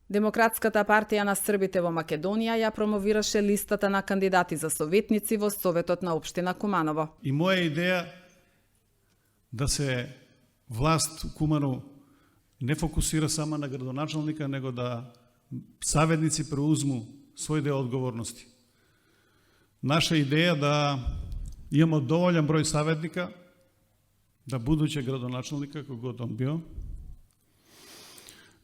Демократската партија на Србите во Македонија ја промовираше листата на кандидати за советници во Советот на општина Куманово. И моја идеја да се власт у Куманово не фокусира само на градоначалника, него да саветници преузму свој дел одговорности. Наша идеја да имамо доволен број саветника, да будуќе градоначалника, когото он био,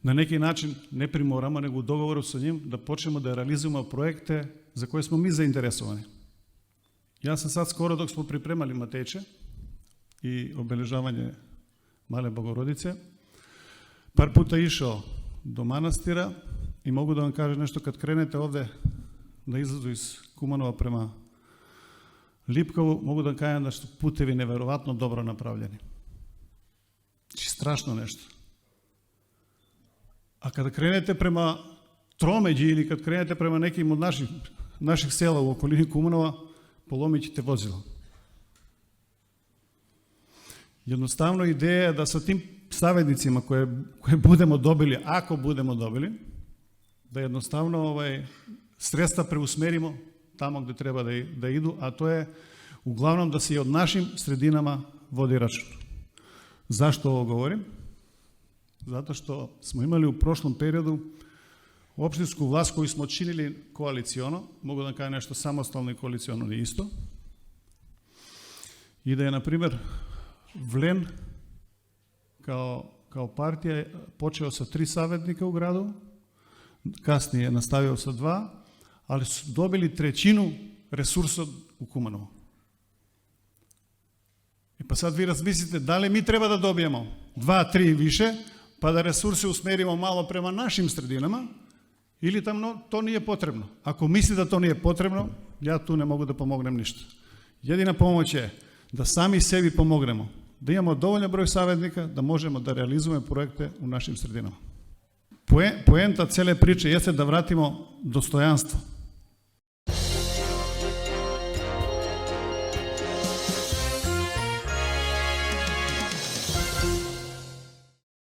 на неки начин не приморamo, него у договору со ним да почнемо да реализуваме проекте за кои смо ми заинтересовани. Јас сам сад скоро док смо припремали Матејче и обележавање Мале Богородице, пар пута išao до манастира и могу да вам кажа нешто, кад кренете овде на излазу из Куманова према Липково, могу да кажам да што путеви неверојатно добро направljeni. Страшно нешто. А када кренете према Тромеѓи или кад кренете према неки од наших села у околини Куманова, поломиќите возила. Едноставно идеја е да со тим саветницима кои будемо добили, ако будемо добили, да едноставно средства преусмеримо тамо где треба да иду, а тоа е углавном да се и од нашим срединама води рачун. Зашто ово говорим? Затоа што смо имали у прошлом периоду општинску власт коju смо чинили коалиционо, могу да кажам нешто самостално и коалиционо не исто, и да е, например, Влен као партија почео со 3 саветника у граду, каснije наставио со 2, ali su dobili trećinu resursa u Kumanovu. I pa sad vi razmislite da li mi treba da dobijemo 2-3 više, pa da resurse usmerimo malo prema našim sredinama, ili tam to nije potrebno. Ako misli da to nije potrebno, ja tu ne mogu da pomognem ništa. Jedina pomoć je da sami sebi pomognemo, da imamo dovoljan broj savetnika, da možemo da realizujemo projekte u našim sredinama. Poenta cele priče jeste da vratimo dostojanstvo.